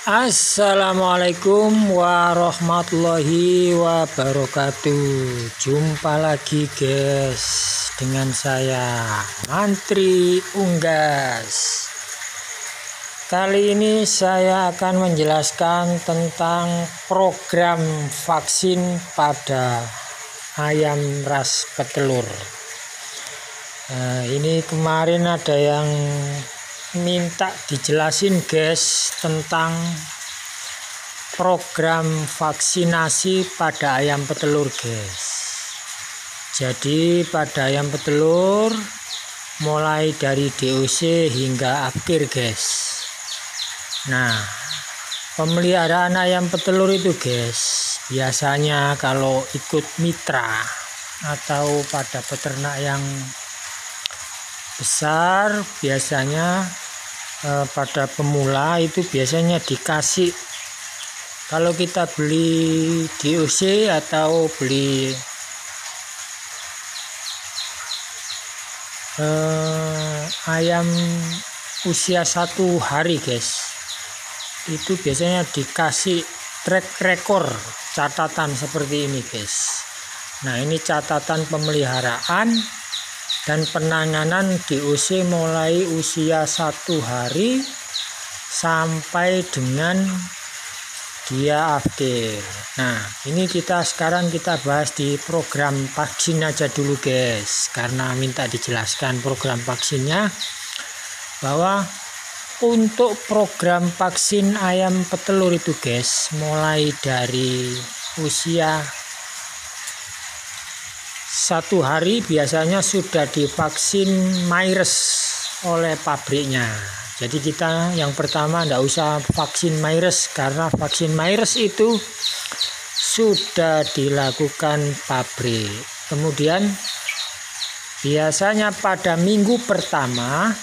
Assalamualaikum warahmatullahi wabarakatuh. Jumpa lagi guys dengan saya Mantri Unggas. Kali ini saya akan menjelaskan tentang program vaksin pada ayam ras petelur. Ini kemarin ada yang minta dijelasin guys tentang program vaksinasi pada ayam petelur guys. Jadi pada ayam petelur mulai dari DOC hingga akhir guys. Nah, pemeliharaan ayam petelur itu guys, biasanya kalau ikut mitra atau pada peternak yang besar, biasanya pada pemula itu biasanya dikasih, kalau kita beli DOC atau beli ayam usia 1 hari guys, itu biasanya dikasih track record, catatan seperti ini guys. Nah, ini catatan pemeliharaan dan penanganan DOC mulai usia 1 hari sampai dengan dia akhir. Nah, ini sekarang kita bahas di program vaksin aja dulu guys, karena minta dijelaskan program vaksinnya, bahwa untuk program vaksin ayam petelur itu guys, mulai dari usia 1 hari biasanya sudah divaksin Myres oleh pabriknya. Jadi kita yang pertama tidak usah vaksin Myres, karena vaksin Myres itu sudah dilakukan pabrik. Kemudian biasanya pada minggu pertama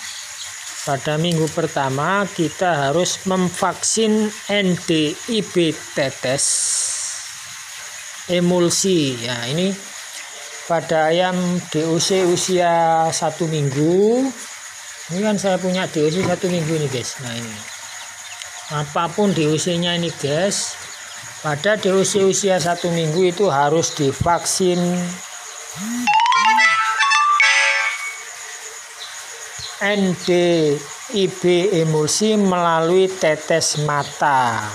kita harus memvaksin NDIB tetes emulsi. Ya, ini pada ayam DOC usia 1 minggu. Ini kan saya punya DOC 1 minggu ini guys. Nah, ini apapun DOC-nya ini guys, pada DOC usia 1 minggu itu harus divaksin NDIB emulsi melalui tetes mata.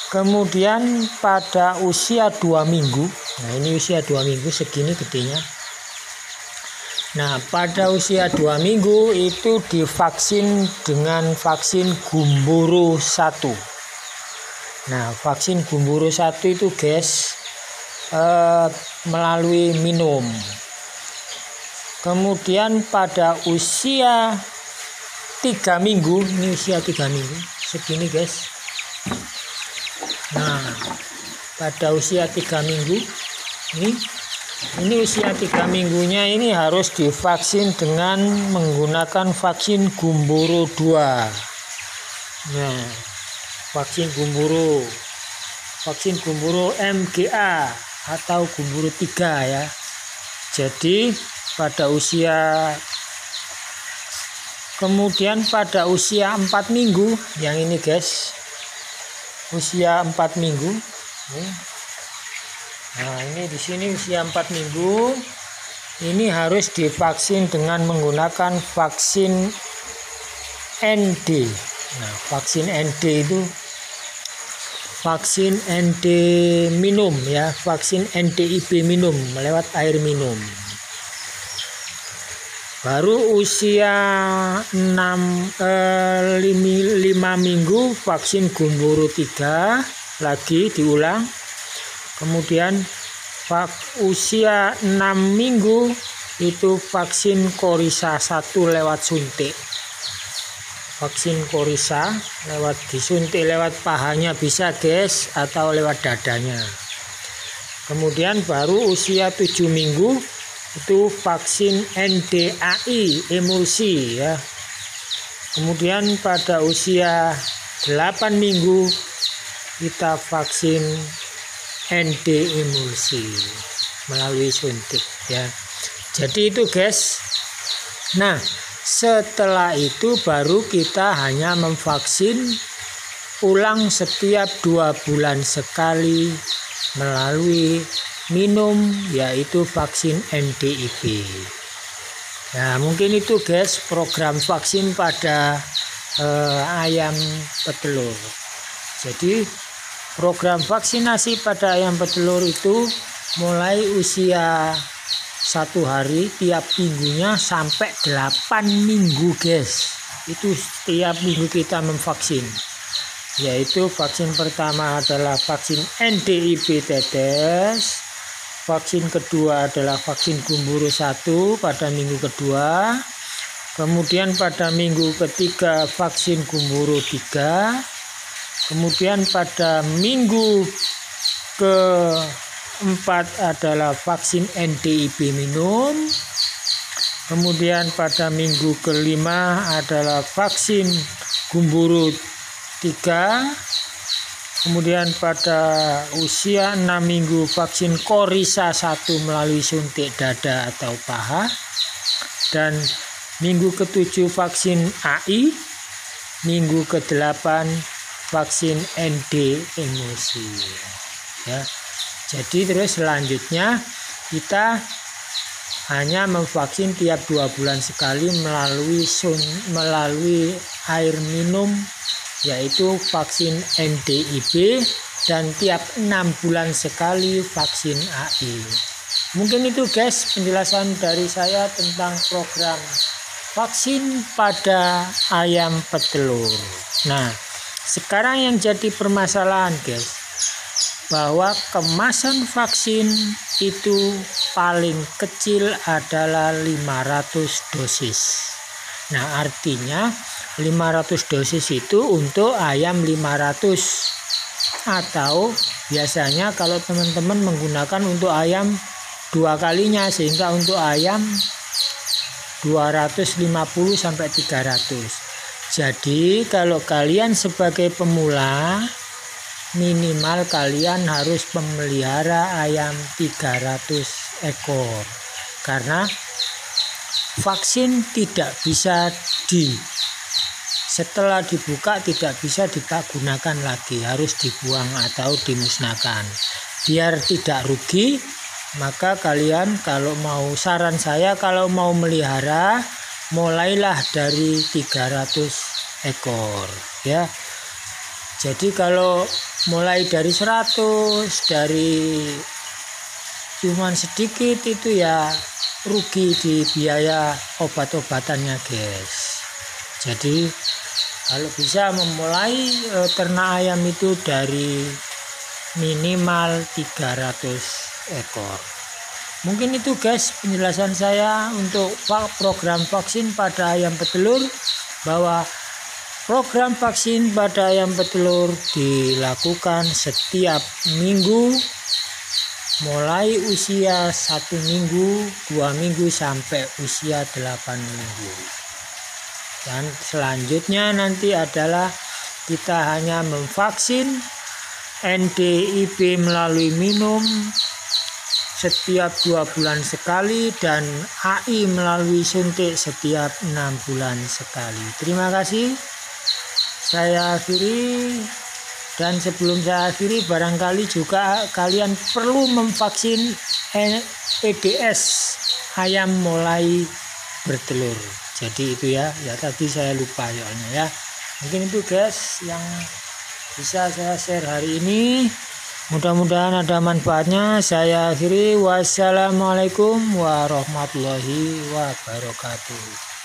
Kemudian pada usia 2 minggu, nah ini usia 2 minggu segini gedenya. Nah, pada usia 2 minggu itu divaksin dengan vaksin Gumboro 1. Nah, vaksin Gumboro 1 itu guys melalui minum. Kemudian pada usia 3 minggu, ini usia 3 minggu segini guys. Nah, pada usia 3 minggu ini usia 3 minggunya ini harus divaksin dengan menggunakan vaksin Gumboro 2. Nah, vaksin Gumboro MGA atau Gumboro 3 ya. Jadi pada usia, kemudian pada usia 4 minggu yang ini guys, usia 4 minggu. Nah, ini di sini usia 4 minggu ini harus divaksin dengan menggunakan vaksin ND. Nah, vaksin ND itu vaksin ND minum ya, vaksin NDIB minum lewat air minum. Baru usia 5 minggu vaksin Gumboro 3 lagi diulang. Kemudian usia 6 minggu itu vaksin Korisa 1 lewat suntik. Vaksin Korisa disuntik lewat pahanya bisa guys, atau lewat dadanya. Kemudian baru usia 7 minggu itu vaksin NDAI emulsi ya. Kemudian pada usia 8 minggu kita vaksin ND emulsi melalui suntik ya. Jadi itu guys. Nah, setelah itu baru kita hanya memvaksin ulang setiap 2 bulan sekali melalui minum, yaitu vaksin NDIP. Nah, mungkin itu guys program vaksin pada ayam petelur. Jadi program vaksinasi pada ayam petelur itu mulai usia 1 hari tiap minggunya sampai 8 minggu guys. Itu setiap minggu kita memvaksin. Yaitu vaksin pertama adalah vaksin NDIP tetes. Vaksin kedua adalah vaksin gumboro 1 pada minggu kedua. Kemudian pada minggu ketiga vaksin gumboro 3. Kemudian pada minggu keempat adalah vaksin NDIP minum. Kemudian pada minggu kelima adalah vaksin gumboro 3. Kemudian pada usia 6 minggu vaksin Korisa 1 melalui suntik dada atau paha. Dan minggu ke-7 vaksin AI. Minggu ke-8 vaksin ND emosi. Ya. Jadi terus selanjutnya kita hanya memvaksin tiap 2 bulan sekali melalui air minum, yaitu vaksin NDIP, dan tiap 6 bulan sekali vaksin AI. Mungkin itu guys penjelasan dari saya tentang program vaksin pada ayam petelur. Nah, sekarang yang jadi permasalahan guys, bahwa kemasan vaksin itu paling kecil adalah 500 dosis. Nah, artinya 500 dosis itu untuk ayam 500, atau biasanya kalau teman-teman menggunakan untuk ayam 2 kalinya, sehingga untuk ayam 250 sampai 300. Jadi kalau kalian sebagai pemula, minimal kalian harus memelihara ayam 300 ekor, karena vaksin tidak bisa setelah dibuka tidak bisa digunakan lagi, harus dibuang atau dimusnahkan. Biar tidak rugi, maka kalian saran saya kalau mau melihara, mulailah dari 300 ekor ya. Jadi kalau mulai dari 100, dari cuman sedikit itu ya rugi di biaya obat-obatannya guys. Jadi kalau bisa memulai ternak ayam itu dari minimal 300 ekor. Mungkin itu guys penjelasan saya untuk program vaksin pada ayam petelur, bahwa program vaksin pada ayam petelur dilakukan setiap minggu mulai usia 1 minggu, 2 minggu sampai usia 8 minggu. Dan selanjutnya nanti adalah kita hanya memvaksin NDIP melalui minum setiap 2 bulan sekali, dan AI melalui suntik setiap 6 bulan sekali. Terima kasih. Saya akhiri, dan sebelum saya akhiri, barangkali juga kalian perlu memvaksin EDS ayam mulai bertelur. Jadi itu ya tadi saya lupa soalnya ya. Mungkin itu guys yang bisa saya share hari ini. Mudah-mudahan ada manfaatnya. Saya akhiri. Wassalamualaikum warahmatullahi wabarakatuh.